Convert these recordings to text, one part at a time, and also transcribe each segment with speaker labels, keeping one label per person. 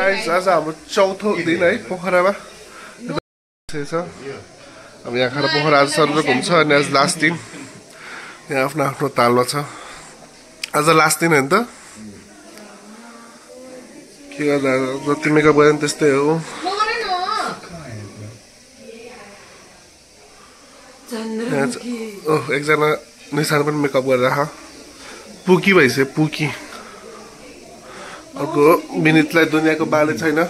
Speaker 1: आज हाम्रो चौथो दिन है पोखरामा अब यहाँ खाएर पोखरा आज सर घुम्छ अनि आज लास्ट दिन यहाँ आफ्नो आफ्नो तालमा छ आज लास्ट दिन होइन त के गर्दा जति मेकअप गरे त्यस्तै हो एकजना निशान पनि मेकअप गरेर पुकी भइसक्यो पुकी अर्को मिनिटलाई दुनियाँको बाले छैन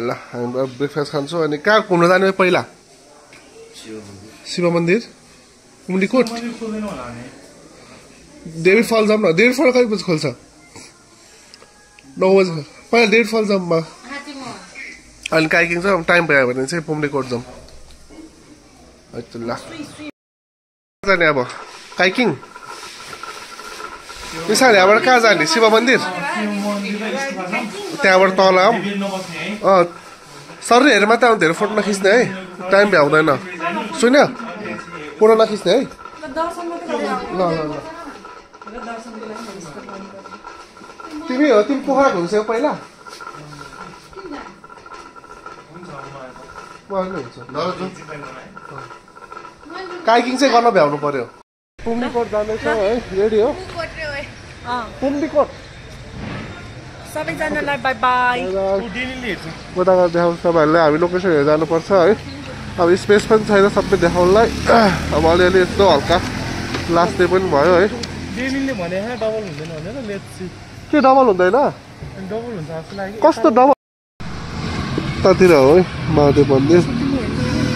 Speaker 1: ल हामी ब्रेकफास्ट खान्छौँ अनि कहाँ घुम्न जाने पहिला शिव मन्दिर कुम्डीकोट डेभिड फल जाऊँ न डेभिड फल कति बजी खोल्छ 9 बजी पहिला डेभिड फल जाऊँ अनि काइकिङ छ टाइम भयो भने चाहिँ कुम्डीकोट जाऊँ ल जाने अब काइकिङ त्यसरी यहाँबाट कहाँ जाने शिव मन्दिर त्यहाँबाट तल आऊँ सर हेरेर मात्रै आउँ धेरै फोटो नखिच्ने है टाइम भ्याउँदैन सुन्यो फोटो नखिच्ने है ल ल ल तिमी हो तिमी पोखरा घुम्छौ पहिला काइकिङ चाहिँ गर्न भ्याउनु पर्यो कुम्डीकोट जाँदैछौँ है रेडी हो कुम्डीकोट
Speaker 2: सबैजनालाई बाई बाई
Speaker 1: कता कता देखाउँछ तपाईँहरूलाई हामी लोकेसन हेरेर जानुपर्छ है अब स्पेस पनि छैन सबै देखाउनलाई अब अलिअलि यस्तो हल्का लास्ट डे पनि भयो है के डबल हुँदैन कस्तो डबल उतातिर हो है महादेव मन्दिर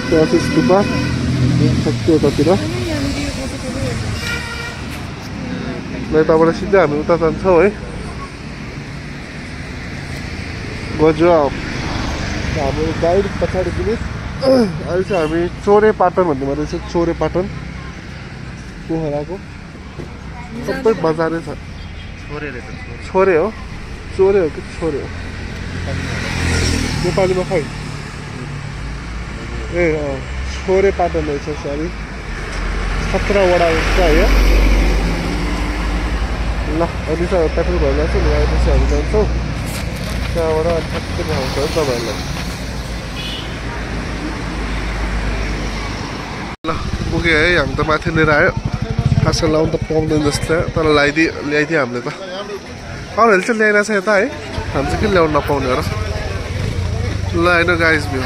Speaker 1: त्यहाँ चाहिँ स्तुपा सक्यो उतातिर यताबाट सिधै हामी उता जान्छौँ है गजब हाम्रो गाइड पछाडि पनि अहिले चाहिँ हामी चोरे पाटन भन्ने मात्रै छ चोरे पाटन पोखराको सबै बजारै छ छोरे हो चोरे हो कि छोरे हो नेपालीमा खै ए छोरे पाटन रहेछ सरी 17 वडा छ है ल अनि चाहिँ पेट्रोल भर्न चाहिँ ल्याएपछि हामी जान्छौँ त्यहाँबाट ठ्याक्कै देखाउँछ है तपाईँहरूलाई ल पुग्यो है हामी त माथि लिएर आयो खासमा लाउनु त पाउँदैन जस्तो तर ल्याइदियो हामीले त अरूहरूले चाहिँ ल्याइरहेको छ यता है हामी चाहिँ किन ल्याउनु नपाउने हो र ल होइन गाइस भ्यू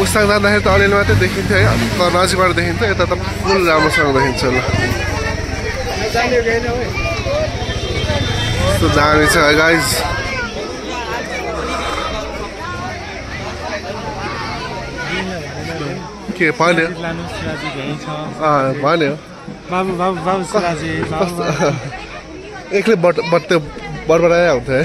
Speaker 1: मुस्ताङ जाँदाखेरि त अलिअलि मात्रै देखिन्थ्यो है तर नजिकबाट देखिन्थ्यो यता त फुल राम्रोसँग देखिन्छ ल यस्तो दामी छ गाइस के भन्यो एक्लै बडबडाए हुन्थ्यो है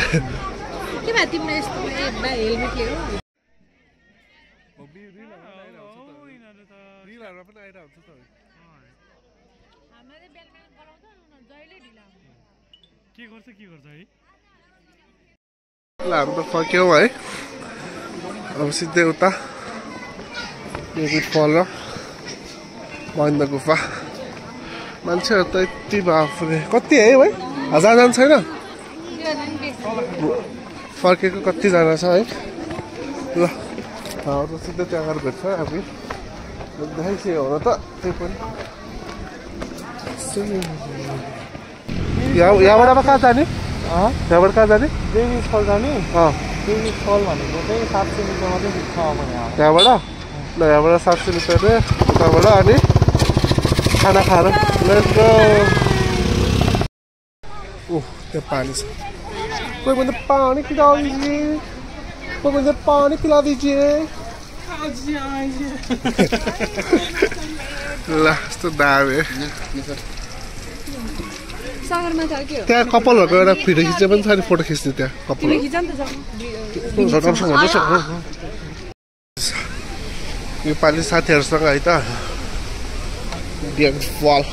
Speaker 1: ल हामी त फर्क्यौँ है अब सिधै उता फल र महेन्द्र गुफा मान्छेहरू त यति बाफ्रे कति है भाइ 1000 जना छैन फर्केको कतिजना छ है ल सिधै त्यहाँ गएर भेट्छ हामी देखाइसक्यो होला त त्यही पनि यहाँबाट अब कहाँ जाने यहाँबाट कहाँ जाने
Speaker 3: देवी फल जाने देवी फल भनेको चाहिँ 700 रुपियाँ मात्रै पुग्छ अब
Speaker 1: त्यहाँबाट ल यहाँबाट 700 रुपियाँ रे उताबाट अनि खाना खाएर लेट्स गो ओह त्यहाँ पानी छ कोही भन्दा पानी पिला दीजिए कोही भन्दा पानी पिला दीजिए ल यस्तो दामी त्यहाँ कपालहरूको एउटा भिडियो खिच्ने पनि छ नि फोटो खिच्ने त्यहाँ कपाल यो पालि साथीहरूसँग है त डियर फल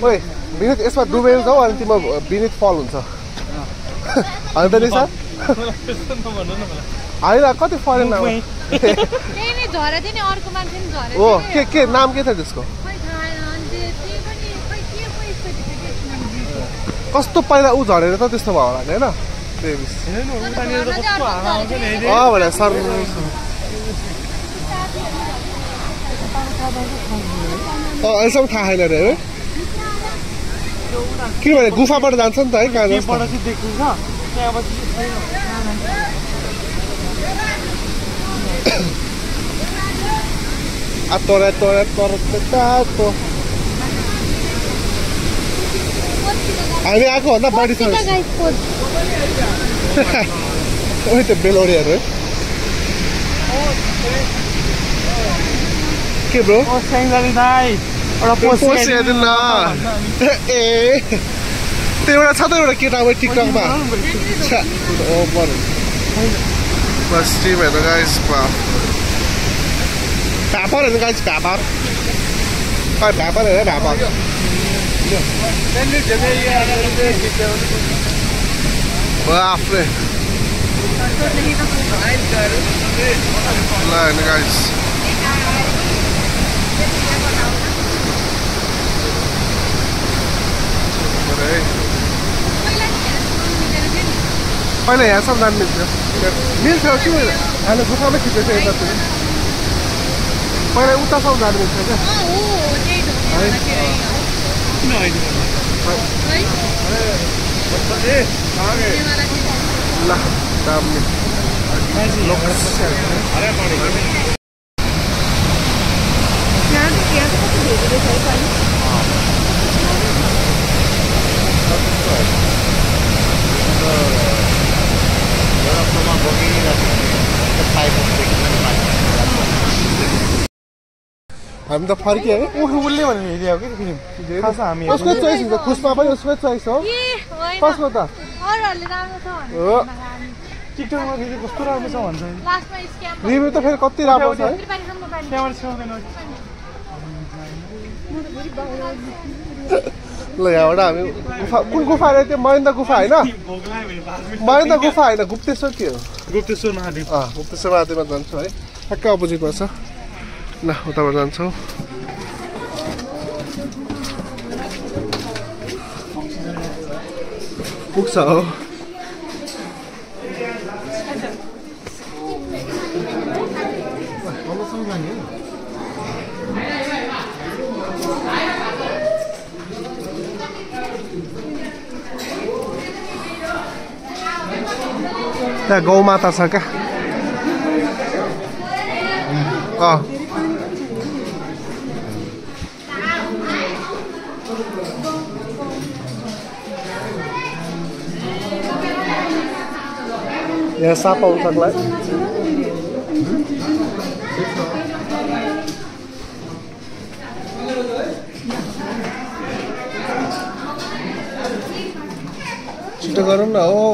Speaker 1: ओए विनित यसमा डुबेर जाऊ अनि तिम्रो विनित फल हुन्छ होइन त नि सर होइन कति परेन
Speaker 2: त्यही नै झरे थियो नि अर्को मान्छे नि झरे
Speaker 1: हो के नाम के थियो त्यसको कस्तो पहिला ऊ झरेर त त्यस्तो भयो होला नि होइन बेबिस भने सर अहिलेसम्म थाहा छैन अरे है किनभने गुफाबाट जान्छ नि त है कहाँ जान्छ हामी आएको भन्दा बढी छ त्यो बेलोडीहरू है के ब्रो ए त्यो एउटा छ त एउटा केटा अब टिकटकमा बस टिम हेर्नु गाइस भ्यापर हेर्नु गाइस भ्यापर भ्यापर हेर भ्यापर आफ्नै ल हेर्नु गाइस पहिला यहाँसम्म जानु मिल्छ कि अहिले गुफामै खिचेको यतातिर पहिला उतासम्म जानु मिल्छ क्या ल दामी हामी त फर्कियो है
Speaker 3: उसले भनेर हेऱ्यो कि खास हामी
Speaker 1: उसको चोइस हुन्छ खुसमा पनि उसको चोइस हो कसको त हो
Speaker 3: टिकटकमा फेरि कस्तो राम्रो छ भन्छ
Speaker 1: रिभ्यू त फेरि कति राम्रो छ है ल यहाँबाट हामी गुफा कुन गुफा अरे त्यो महेन्द्र गुफा होइन महेन्द्र गुफा होइन गुप्तेश्वर के हो
Speaker 3: गुप्तेश्वर महादेव
Speaker 1: गुप्तेश्वर महादेवमा जान्छौँ है ठ्याक्कै अपोजिटमा छ ल उताबाट जान्छौँ पुग्छ हो त्यहाँ गौमाता छ क्या यहाँ साप आउनु सक्ला छिटो गरौँ न हो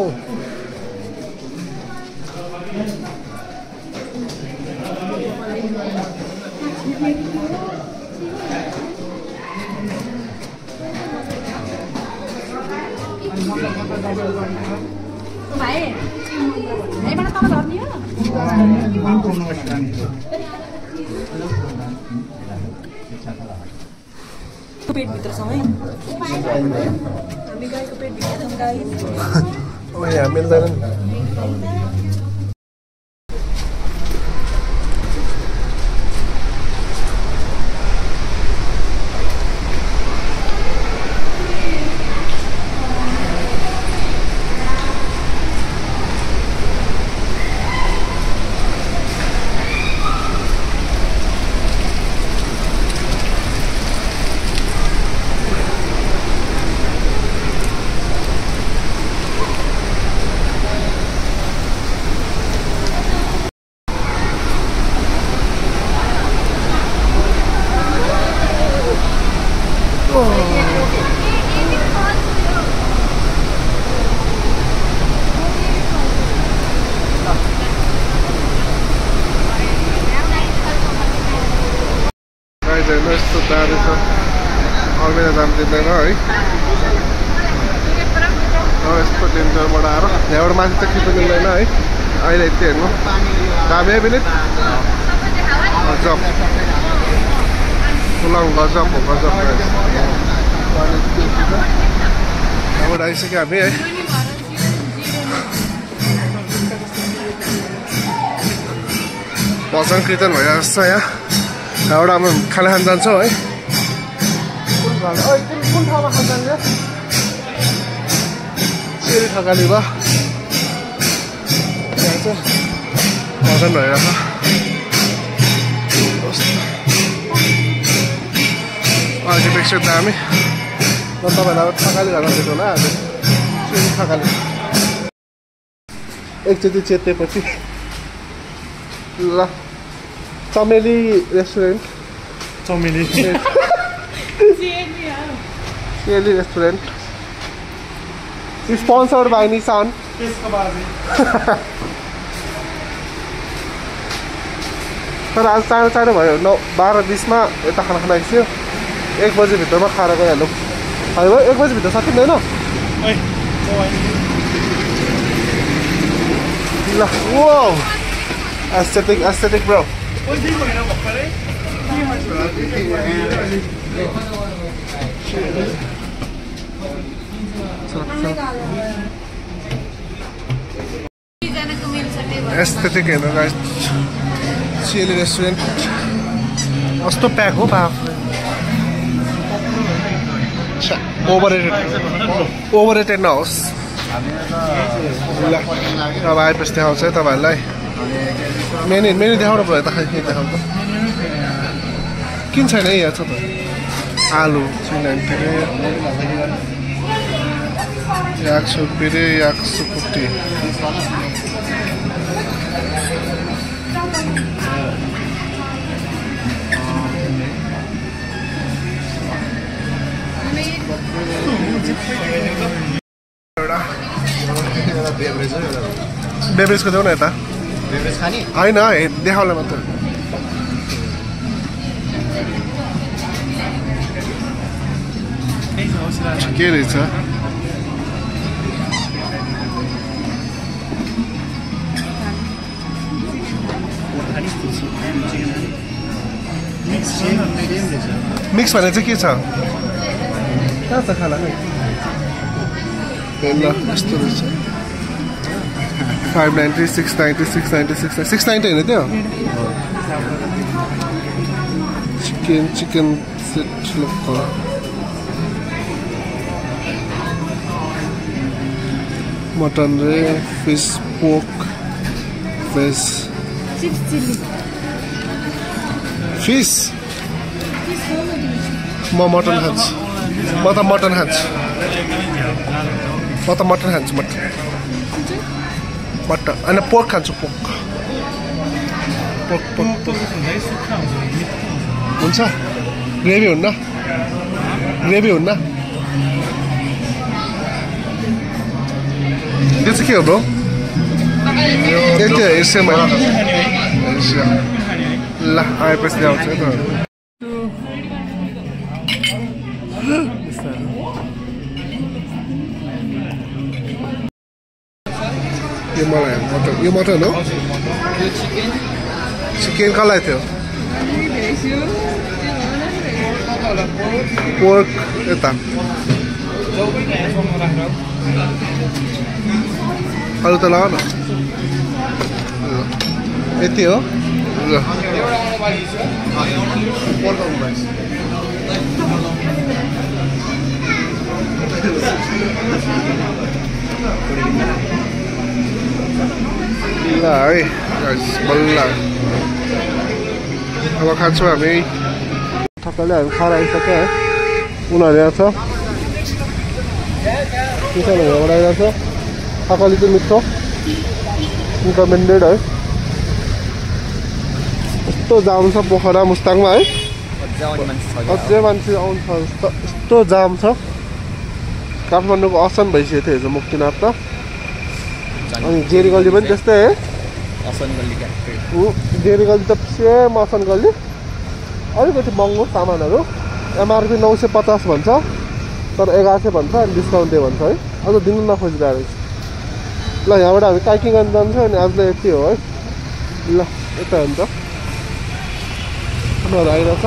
Speaker 4: पेटभित्र सँगै हामी गाईको पेटभित्र छौँ गाई
Speaker 1: यहाँ मिल्दैन यस्तो दामी छ अग्निले दाम दिँदैन है यस्तो डेन्जरबाट आएर यहाँबाट माथि त खिच्नु मिल्दैन है अहिले यति हेर्नु दामी बिलिट गजब पुलाउ गजब हो गजब अब आइसक्यो हामी है भजन कीर्तन भइरहेको छ यहाँ एउटा हामी खाना खान जान्छौँ है कुन ठाउँमा खान जान्छ सेरी थकाली भयो भजन भइरहेको आर्किटेक्चर दामी तपाईँलाई थकाली घरमा दिएको होला आज सेरी थकाली एकचोटि चेतेपछि ल चमेली रेस्टुरेन्ट
Speaker 3: चमेली
Speaker 1: चमेली रेस्टुरेन्ट स्पोन्सर्ड बाई निसान तर आज चाँडो चाँडो भयो 12:20 यता खाना खान आइसक्यो 1 बजीभित्रमा खाएर गइहाल्नु भयो 1 बजीभित्र सकिँदैन ल वो aesthetic bro aesthetic हेर्नु गाइस चिली रेस्टुरेन्ट कस्तो प्याक हो बाफ ओभररेटेड नहोस् ल अब आएपछि देखाउँछ है तपाईँहरूलाई मेन्यु देखाउनु पऱ्यो त खै के देखाउँछ किन छैन है यहाँ छ त आलु 390 याक्सुपिरे याक्सुकुटी बेभरेजको देऊ न यता होइन देखाउला मात्र के रहेछ मिक्स भने चाहिँ के छ कहाँ छ खाना ल यस्तो रहेछ 590 690 690 690 होइन त्यो चिकन सेट मटन रे फिश पोर्क फिश फिश म मटन खान्छु म त मटन खान्छु मटन अनि पोर्क खान्छु पोर्क हुन्छ ग्रेभी हुन्न त्यो चाहिँ के हो ब्रो एसियामा ल आएपछि आउँछ त यो मटन हो चिकन कसलाई थियो पोर्क यता अरू त लगाऊ न यति हो ल है बल्ल अब खान्छौँ हामी ठक्कले हामी खाएर आइसक्यो है उनीहरू यहाँ छ किसानहरू यहाँबाट आइरहेको छ ठक्कली चाहिँ मिठो रिकमेन्डेड है यस्तो जाम छ पोखरा मुस्ताङमा है अझै मान्छे आउँछ यस्तो जाम छ काठमाडौँको असन भइसकेको थियो हिजो मुक्तिनाथ त अनि जेरी गल्ली पनि त्यस्तै है जेरी गल्ली त सेम असन गल्ली अलिकति महँगो सामानहरू एमआरपी 950 भन्छ तर 1100 भन्छ अनि डिस्काउन्ट दिए भन्छ है अझ दिनु नखोजिरहेको रहेछ ल यहाँबाट हामी काइकिङ गर्न जान्छ अनि आजलाई यति हो है ल यता हुन्छ उनीहरू आइरहेछ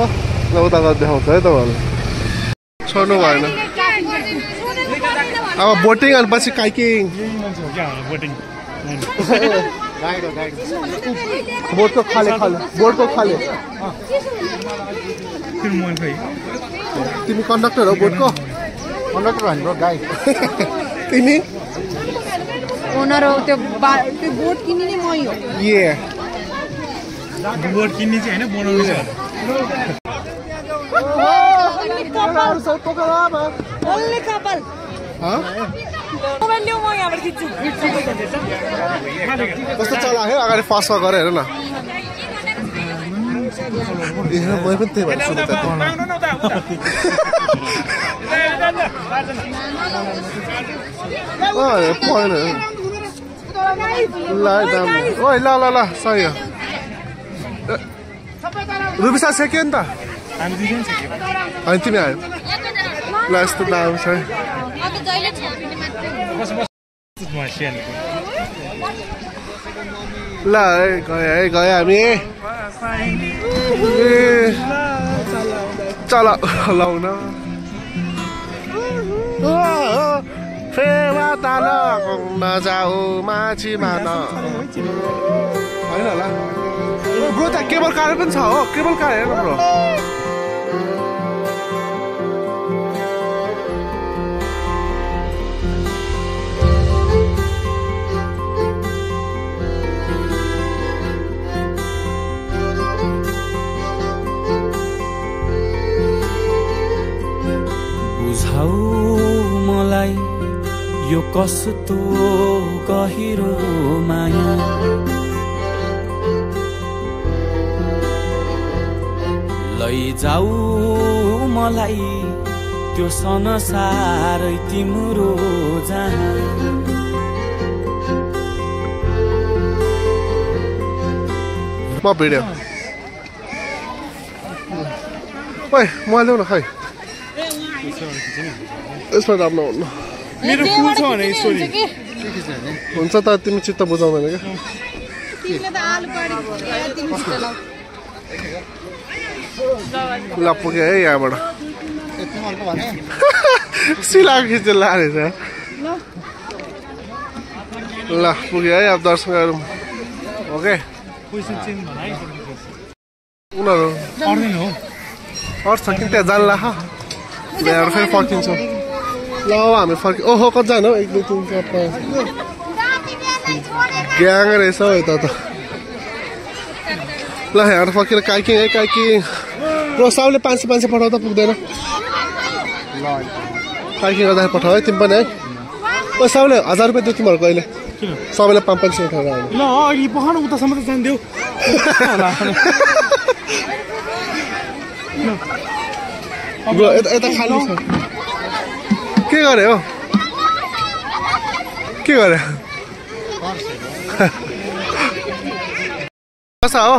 Speaker 1: ल उता गएर देखाउँछ है तपाईँहरूले छोड्नु भएन अब बोटिङ अनि पछि काइकिङ बोटको खाले बोटको खाले तिमी कन्डक्टर हो बोटको
Speaker 3: कन्डक्टर भनेको गाइड
Speaker 1: तिमी
Speaker 2: ओनर हो त्यो बोट किन्ने नै मै हो
Speaker 1: ये
Speaker 3: बोट किन्ने चाहिँ होइन बनाउने छ
Speaker 2: ओन्ली कपल मोबाइल ल्याऊ म यहाँबाट खिच्छु
Speaker 1: कस्तो चलायो अगाडि फर्स्ट गरे हेर न मै पनि त्यही भएर सुरु परेन ल ओइ ल ल ल सही हो रुबिसा सेक्यो नि त अनि तिमी आयो ल यस्तो दाम छ ल है गयो हामी चल लाउन फेवा ताल नजाऊ माछी मान होइन होला ब्रो त केबल कार पनि छ हो केबल कार हेर ब्रो
Speaker 5: मलाई यो कस्तो गहिरो माया लैजाऊ मलाई त्यो संसारै तिम्रो जहाँ
Speaker 1: म भिडियो ओइ म ल्याउ न खै यसमा राम्रो हुन्न
Speaker 3: मेरो फुल छ भने स्टोरी
Speaker 1: हुन्छ त तिमी चित्त बुझाउँदैन क्या ल पुग्यो है यहाँबाट सिला खिचेर लानेछ ल पुग्यो है अब दर्शन गरौँ ओके उनीहरू अर्छ कि त्यहाँ जान्ला ल्याएर फेरि फर्किन्छौँ ल हामी फर्कि ओहो कति जानु 1 2 3 4 5 ग्याङ रहेछ हौ यता त ल यहाँ फर्केर काइकिङ है काइकिङ र साउले 500 पठाउँदा पुग्दैन काइकिङ गर्दाखेरि पठाऊ है तिमी पनि है ओ साउले 1000 रुपियाँ दियो तिमीहरू कहिले सबैलाई 500 उठाएर आउनु
Speaker 3: ल अघि पखाउनु उतासम्म त जान्थ्यौ
Speaker 1: यता खाली छ के गरे हो के गरे कसा हो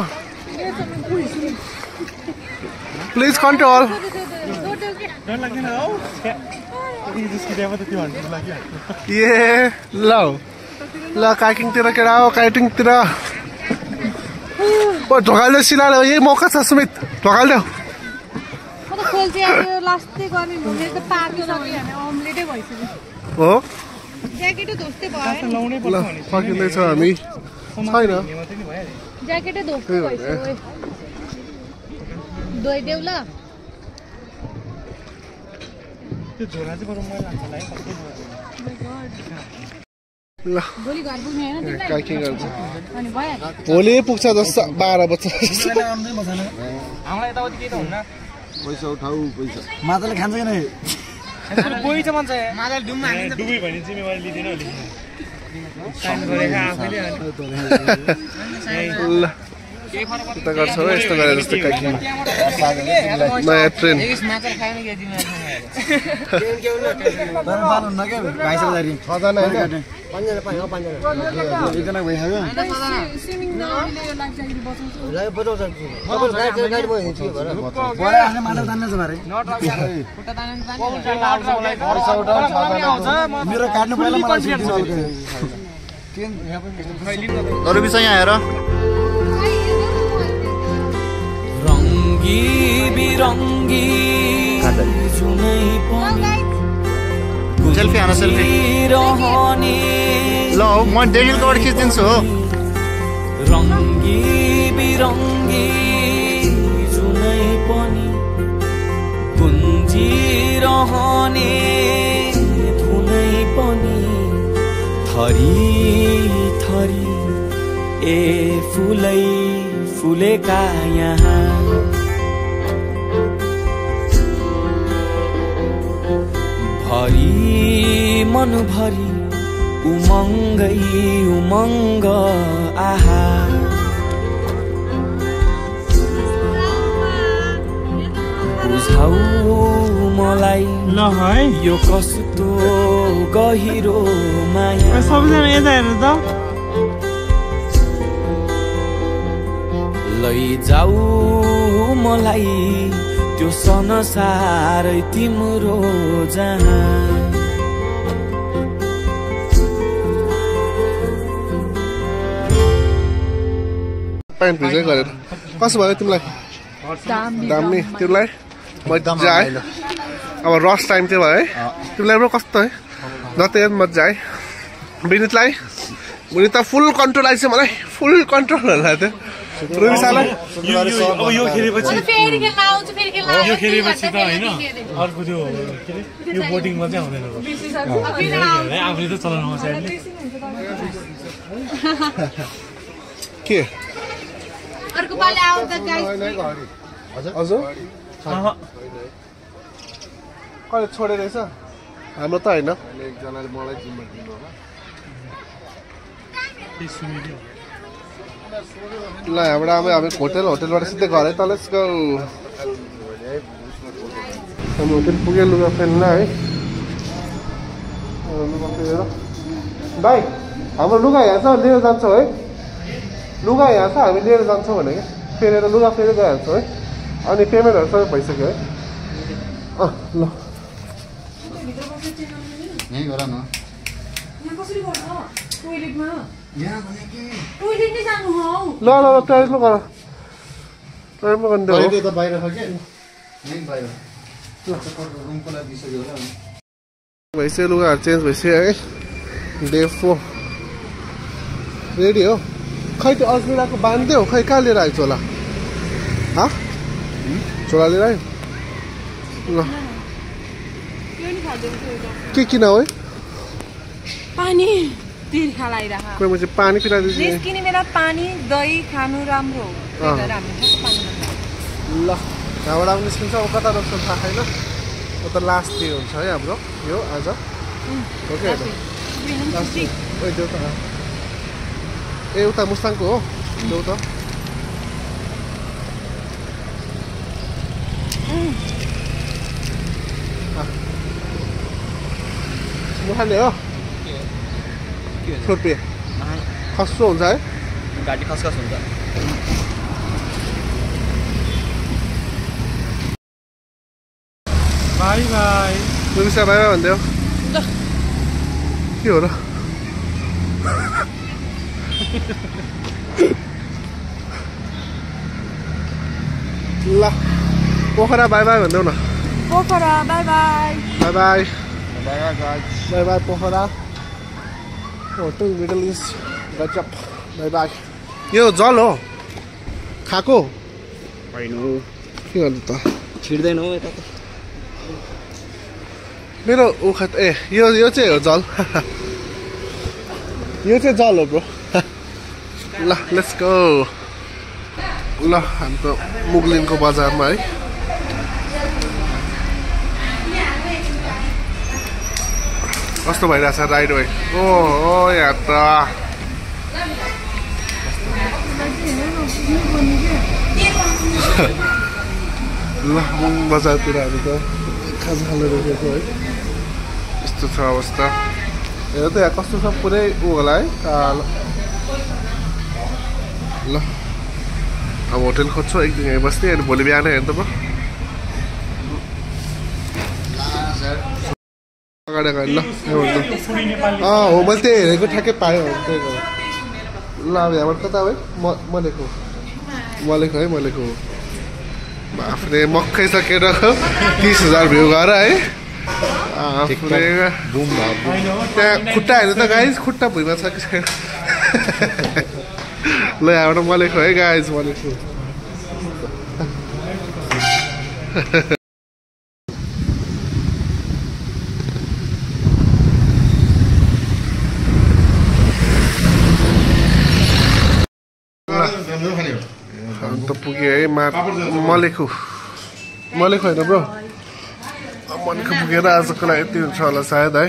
Speaker 1: प्लिज कन्ट्रोल ए ल काइकिङतिर केटा हो काइटिङतिर ढोकाल्दै सिलाएर यही मौका छ सुमित ढोकाल्देऊ हो फर्किँदैछ हामी छैन
Speaker 2: ज्याकेटै धोस्दै भइसक्यो धोइदेऊ ल
Speaker 3: त्यो झोला चाहिँ बरु मैले लाग्छ
Speaker 1: ल
Speaker 2: भोलि घर पुग्ने हैन तिमीलाई
Speaker 1: काइकिङ गर्छ
Speaker 2: अनि भयो
Speaker 1: भोलि पुग्छ जस्तो 12 बज्छ
Speaker 3: हामीलाई यताउति केही त हुन्न
Speaker 1: पैसा उठाऊ पैसा
Speaker 3: माताले खान्छ कि नै कोही चाहिँ मान्छ माताले डुम्मा हालिन्छ डुबी भने जिम्मेवारी लिदिन हो साइन गरेका आफैले
Speaker 1: ल यता गर्छौ यस्तो गरे जस्तो काइकिङ नयाँ ट्रेन
Speaker 3: माछा खाएन के
Speaker 6: अरू विषय यहाँ हेर
Speaker 5: रङ्गी बिरङ्गी जुनै पनि
Speaker 6: सेल्फी हान सेल्फी
Speaker 5: रहने
Speaker 6: ल म डेनिल कबाट खिचिदिन्छु हो
Speaker 5: रङ्गी बिरङ्गी जुनै पनि गुन्जिरहने धुनै पनि थरी थरी ए फुलै फुलेका यहाँ भरी मनभरि उमङ्गै उमङ्ग आहा बुझाउ मलाई
Speaker 3: ल है
Speaker 5: यो कस्तो गहिरो माया
Speaker 3: सबैजना यता हेर्नु त
Speaker 5: लैजाऊ मलाई त्यो संसारै तिम्रो जहाँ
Speaker 1: प्यान्ट भिजै गरेर कसो भयो तिमीलाई दामी तिमीलाई मजा आयो अब रस टाइम चाहिँ भयो है तिमीलाई पनि कस्तो है जति मजा आयो विनितलाई विनित त फुल कन्ट्रोल आइछ मलाई फुल कन्ट्रोल होला त्यो रुबिसालाई
Speaker 3: यो खेलेपछि त होइन अर्को त्यो यो बोटिङमा चाहिँ आउँदैन आफूले त चलाउनु आउँछ
Speaker 1: के
Speaker 2: अर्को पाले आउँदा गाइस
Speaker 1: हजुर कहिले छोडे रहेछ हाम्रो त होइन एकजनाले मलाई जिम्मा दिनु होला ल यहाँबाट अब हामी होटेलबाट सिधै घर है त लेट्स गो हामी होटेल पुग्यो लुगा फेर्न है लुगा फेरेर भाइ हाम्रो लुगा यहाँ छ लिएर जान्छौँ है लुगा यहाँ छ हामी लिएर जान्छौँ भने क्या फेरेर लुगा फेरि गइहाल्छौँ है अनि पेमेन्टहरू सबै भइसक्यो है ल
Speaker 6: यहीँ गर न
Speaker 1: ल टोइलेटमा गर टोइलेटमा गर्नु
Speaker 6: त बाहिर छ के यहीँ बाहिर रुमको लागि दिइसक्यो होला
Speaker 1: भइसक्यो लुगाहरू चेन्ज भइसक्यो है डे 4 रेडी हो खै त्यो अजमेराको बाँधिदियो खै कहाँ लिएर आयो चोला चोला लिएर आयो ल के किन हो है
Speaker 2: पानी तिर्खा लागिरह
Speaker 1: कोही मान्छे पानी पिलाइदिन्छ
Speaker 2: निस्किने बेला पानी दही खानु राम्रो हो त्यही भएर हामी पानी
Speaker 1: ल यहाँबाट अब निस्किन्छ अब कता रोक्छ थाहा छैन त लास्ट डे हुन्छ है हाम्रो यो आज ओके देऊ त ए उता मुस्ताङको हो देऊ त मुखाने हो छुर्पी खस्रो हुन्छ है
Speaker 6: गाडी खसखस हुन्छ
Speaker 3: बाई बाई
Speaker 1: रुबिसा बाई बाई भन्दै हो के हो र ल पोखरा बाई बाई भन्देऊ न
Speaker 2: Pokhara by by
Speaker 1: by by by by Pokhara hotel middle east गजब बाई बाई यो जल हो खाएको
Speaker 6: होइन
Speaker 1: के गर्नु त
Speaker 6: छिर्दैन हो यता त
Speaker 1: मेरो उखत ए यो चाहिँ हो जल यो चाहिँ जल हो ब्रो ल लेट्स गो ल हामी त मुगलिनको बजारमा है कस्तो भइरहेछ राइड भाइ ओ यहाँ त ल मुङ बजारतिर हामी त खाजा खान रोकेको है यस्तो छ अवस्था हेर त यहाँ कस्तो छ पुरै ऊ होला है कालो ल अब होटेल खोज्छु एक दिन यहीँ बस्ने अनि भोलि बिहान हेर्नु त अगाडि अगाडि ल हो मैले त्यही हेरेको ठ्याक्कै पाएँ त्यही गरेँ ल अब यहाँबाट कता है मलेको है मलेको आफूले मक्कै सकेर 30,000 भ्यू गर है आफूले त्यहाँ खुट्टा हेर्नु त गाइज खुट्टा भुइँमा छ कि छैन ल यहाँबाट मलेको है गाइज मलेको अन्त पुग्यो है मलेको होइन ब्रो मलेको पुगेर आजको लागि यति हुन्छ होला सायद है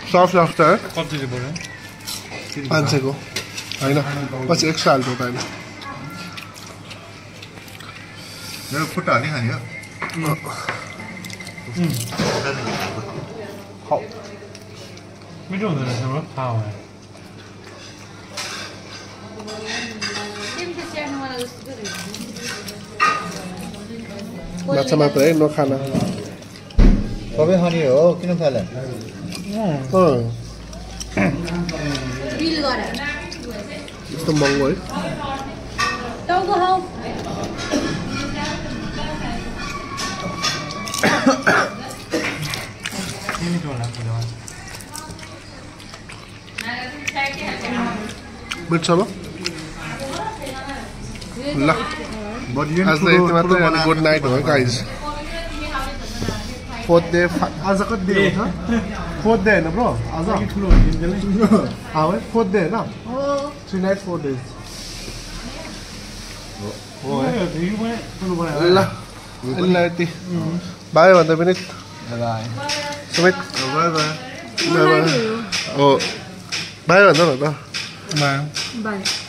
Speaker 1: सफ्ट सफ्ट है 500 को होइन पछि एक्स्ट्रा हाल्नु त होइन
Speaker 6: मेरो खुट्टा हाल्ने खाने हो
Speaker 3: मिठो हुँदो रहेछ ब्रो थाहा भयो
Speaker 1: माछा मात्र है नखाना
Speaker 6: सबै खाने हो किन खाला
Speaker 1: यस्तो महँगो है मिठो छ ल आज त यति मात्रै अनि गुड नाइट हो गाइज फोर्थ डे आज कति डे हुन्छ फोर्थ डे होइन ब्रो आज फोर्थ डे होइन 3 nights 4 days ल यति बाई भन्दा पनि सुमित हो बाई भन्दा न त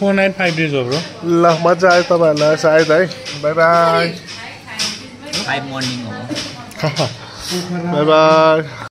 Speaker 3: 4 night 5 days हो ब्रो
Speaker 1: ल मजा आयो तपाईँहरूलाई सायद है बाई बाई
Speaker 7: 5 morning हो
Speaker 1: बाई बाई